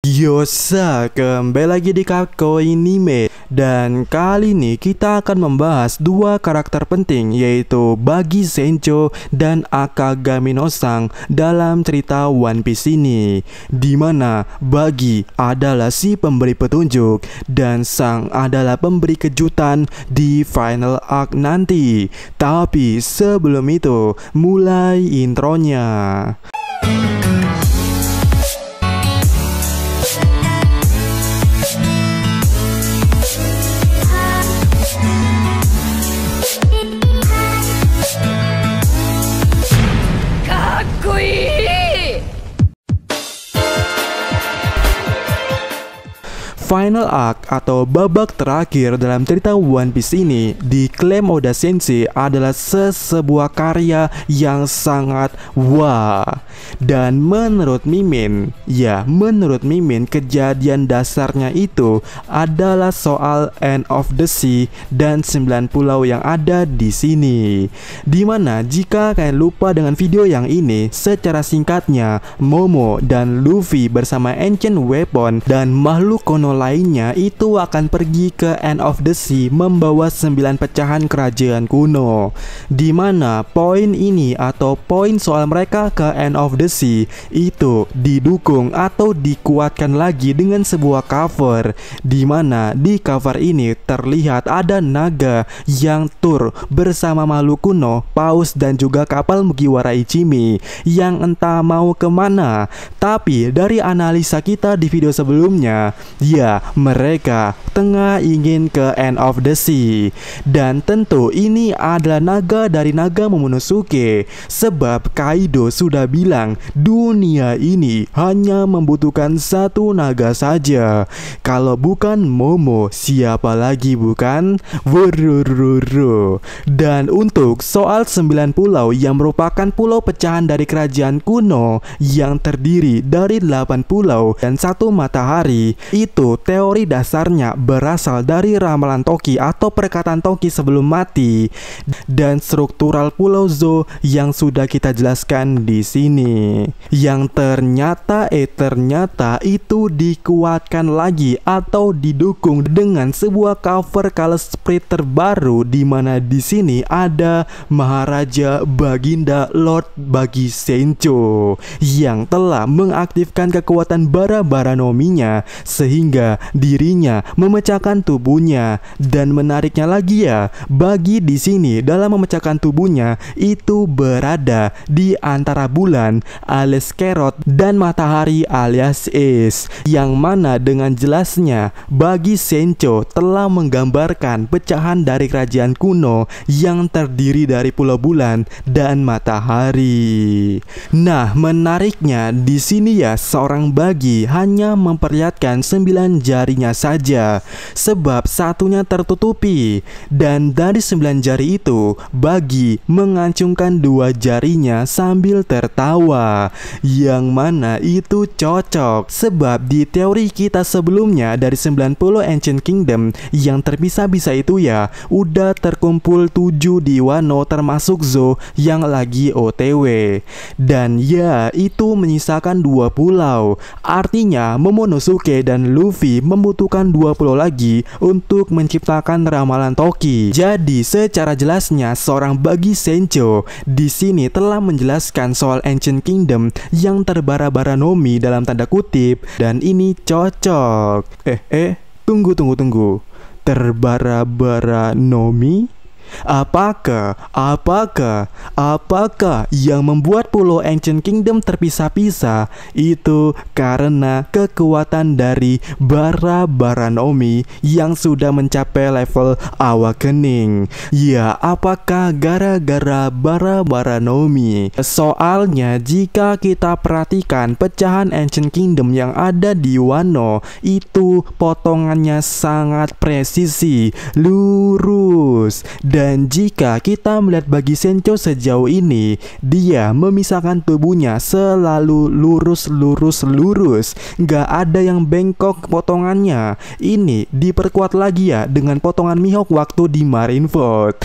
Yosa, kembali lagi di Kakoinime. Dan kali ini kita akan membahas dua karakter penting, yaitu Bagi Sencho dan Akagami no Sang dalam cerita One Piece ini, dimana Bagi adalah si pemberi petunjuk dan Sang adalah pemberi kejutan di final arc nanti. Tapi sebelum itu, mulai intronya. Final arc atau babak terakhir dalam cerita One Piece ini diklaim Oda Sensei adalah sebuah karya yang sangat wah. Dan menurut Mimin, kejadian dasarnya itu adalah soal End of the Sea dan 9 pulau yang ada di sini. Dimana jika kalian lupa dengan video yang ini, secara singkatnya Momo dan Luffy bersama Ancient Weapon dan makhluk kono lainnya itu akan pergi ke End of the Sea membawa 9 pecahan kerajaan kuno. Dimana poin ini atau poin soal mereka ke End of the Sea itu didukung atau dikuatkan lagi dengan sebuah cover, dimana di cover ini terlihat ada naga yang tur bersama makhluk kuno, paus dan juga kapal Mugiwara Ichimi yang entah mau kemana. Tapi dari analisa kita di video sebelumnya, mereka tengah ingin ke End of the Sea. Dan tentu ini adalah naga dari naga Momonosuke, sebab Kaido sudah bilang dunia ini hanya membutuhkan satu naga saja. Kalau bukan Momo, siapa lagi bukan? Wurururu. Dan untuk soal 9 pulau yang merupakan pulau pecahan dari kerajaan kuno yang terdiri dari 8 pulau dan 1 matahari, itu teori dasarnya berasal dari ramalan Toki atau perkataan Toki sebelum mati dan struktural pulau Zou yang sudah kita jelaskan di sini. Yang ternyata itu dikuatkan lagi atau didukung dengan sebuah cover color sprite terbaru, di mana di sini ada Maharaja Baginda Lord Bagi Sencho yang telah mengaktifkan kekuatan bara-bara nominya sehingga dirinya memecahkan tubuhnya. Dan menariknya lagi Bagi di sini dalam memecahkan tubuhnya itu berada di antara bulan alias Kerot dan matahari alias Is, yang mana dengan jelasnya Bagi Sencho telah menggambarkan pecahan dari kerajaan kuno yang terdiri dari pulau bulan dan matahari. Nah, menariknya di sini seorang Bagi hanya memperlihatkan 9 jarinya saja, sebab satunya tertutupi. Dan dari 9 jari itu, Bagi mengacungkan 2 jarinya sambil tertawa, yang mana itu cocok, sebab di teori kita sebelumnya dari 90 Ancient Kingdom yang terpisah-pisah itu udah terkumpul 7 di Wano termasuk Zou yang lagi OTW. Dan itu menyisakan 2 pulau. Artinya Momonosuke dan Luffy membutuhkan 2 pulau lagi untuk menciptakan ramalan Toki. Jadi secara jelasnya seorang Bagi Sencho di sini telah menjelaskan soal Ancient Kingdom yang terbara-bara nomi dalam tanda kutip, dan ini cocok. Tunggu. Terbara-bara nomi? Apakah yang membuat pulau Ancient Kingdom terpisah-pisah itu karena kekuatan dari bara-bara nomi yang sudah mencapai level awakening? Apakah gara-gara bara-bara nomi? Soalnya jika kita perhatikan pecahan Ancient Kingdom yang ada di Wano itu potongannya sangat presisi, lurus, Dan jika kita melihat bagi Sencho sejauh ini, dia memisahkan tubuhnya selalu lurus, nggak ada yang bengkok potongannya. Ini diperkuat lagi ya dengan potongan Mihawk waktu di Marineford.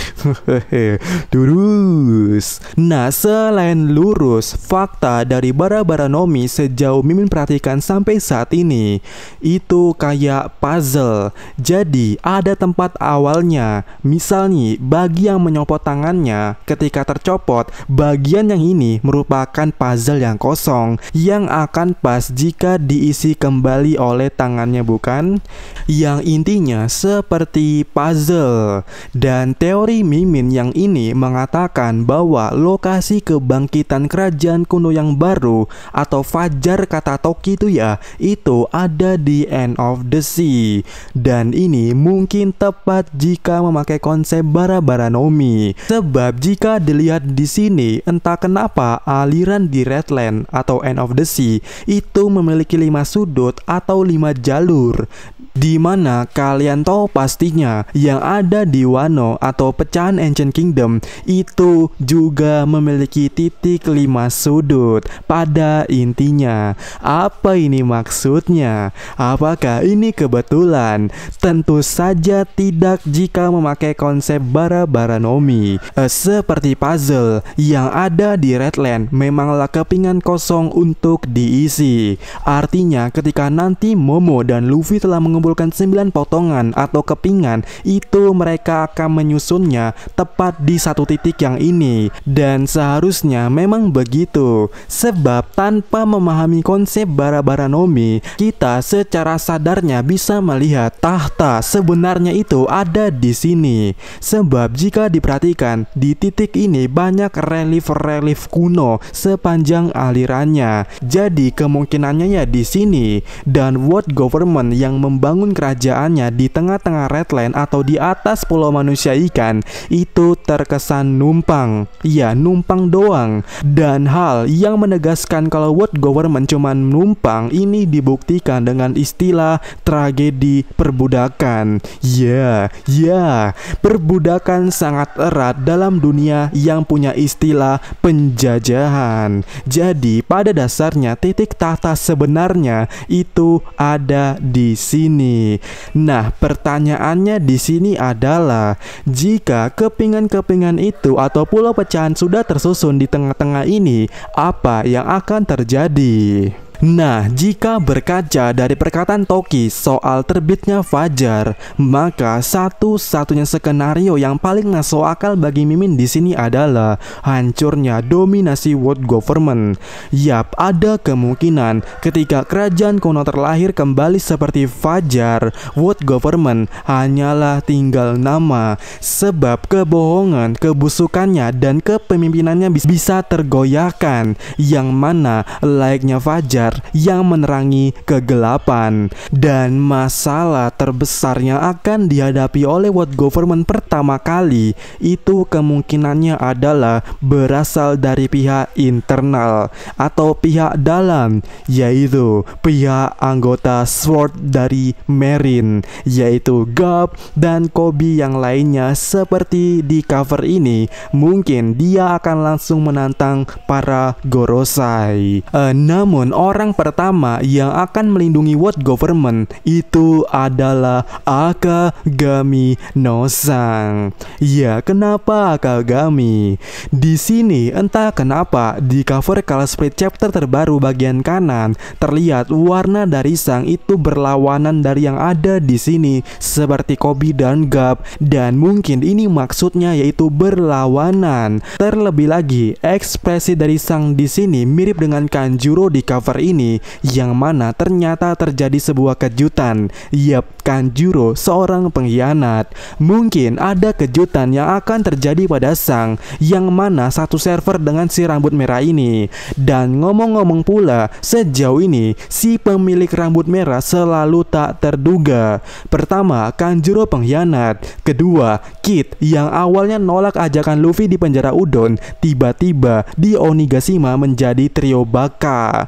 Terus, nah selain lurus, fakta dari Bara-Bara Nomi sejauh Mimin perhatikan sampai saat ini itu kayak puzzle. Jadi ada tempat awalnya. Misalnya bagi yang menyopot tangannya, ketika tercopot, bagian yang ini merupakan puzzle yang kosong yang akan pas jika diisi kembali oleh tangannya, bukan? Yang intinya seperti puzzle. Dan teori Mimin yang ini mengatakan bahwa lokasi kebangkitan kerajaan kuno yang baru atau Fajar kata Toki itu ya, itu ada di End of the Sea. Dan ini mungkin tepat jika memakai konsep Bara-Bara Nomi. Sebab jika dilihat di sini, entah kenapa aliran di Redland atau End of the Sea itu memiliki 5 sudut atau 5 jalur. Di mana kalian tahu pastinya yang ada di Wano atau pecahan Ancient Kingdom itu juga memiliki titik 5 sudut. Pada intinya, apa ini maksudnya? Apakah ini kebetulan? Tentu saja tidak jika memakai konsep Bara-Bara Nomi. Seperti puzzle yang ada di Redland memanglah kepingan kosong untuk diisi. Artinya ketika nanti Momo dan Luffy telah mengumpulkan 9 potongan atau kepingan, itu mereka akan menyusunnya tepat di satu titik yang ini. Dan seharusnya memang begitu. Sebab tanpa memahami konsep Bara-Bara Nomi, kita secara sadarnya bisa melihat tahta sebenarnya itu ada di sini. Sebab jika diperhatikan di titik ini banyak relief kuno sepanjang alirannya. Jadi kemungkinannya ya di sini. Dan World Government yang membangun kerajaannya di tengah-tengah Redland atau di atas pulau manusia ikan itu terkesan numpang. Ya, numpang doang. Dan hal yang menegaskan kalau World Government cuma numpang ini dibuktikan dengan istilah tragedi perbudakan. Ya, perbudakan sangat erat dalam dunia yang punya istilah penjajahan. Jadi pada dasarnya titik tahta sebenarnya itu ada di sini. Nah, pertanyaannya di sini adalah jika kepingan-kepingan itu atau pulau pecahan sudah tersusun di tengah-tengah ini, apa yang akan terjadi? Nah, jika berkaca dari perkataan Toki soal terbitnya Fajar, maka satu-satunya skenario yang paling masuk akal bagi Mimin di sini adalah hancurnya dominasi World Government. Yap, ada kemungkinan ketika kerajaan kuno terlahir kembali seperti Fajar, World Government hanyalah tinggal nama. Sebab kebohongan, kebusukannya, dan kepemimpinannya bisa tergoyahkan, yang mana layaknya Fajar yang menerangi kegelapan. Dan masalah terbesar yang akan dihadapi oleh World Government pertama kali itu kemungkinannya adalah berasal dari pihak internal atau pihak dalam, yaitu pihak anggota SWORD dari Marine, yaitu Garp dan Koby yang lainnya. Seperti di cover ini, mungkin dia akan langsung menantang para Gorosei. Namun orang pertama yang akan melindungi World Government itu adalah Akagami no Sang. Ya, kenapa Akagami? Di sini entah kenapa di cover Color Split chapter terbaru bagian kanan terlihat warna dari Sang itu berlawanan dari yang ada di sini seperti Koby dan Garp, dan mungkin ini maksudnya yaitu berlawanan. Terlebih lagi, ekspresi dari Sang di sini mirip dengan Kanjuro di cover ini, yang mana ternyata terjadi sebuah kejutan. Yap, Kanjuro seorang pengkhianat. Mungkin ada kejutan yang akan terjadi pada Sang, yang mana satu server dengan si rambut merah ini. Dan ngomong-ngomong pula, sejauh ini si pemilik rambut merah selalu tak terduga. Pertama, Kanjuro pengkhianat. Kedua, Kid yang awalnya nolak ajakan Luffy di penjara Udon, tiba-tiba di Onigashima menjadi trio Baka.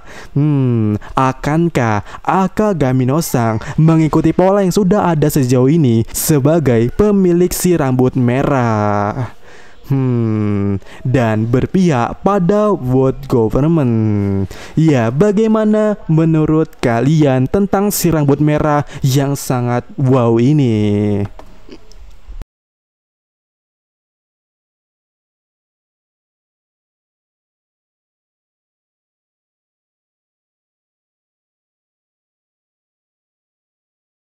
Akankah Akagami-no-san mengikuti pola yang sudah ada sejauh ini sebagai pemilik si rambut merah? Dan berpihak pada world government. Ya, bagaimana menurut kalian tentang si rambut merah yang sangat wow ini?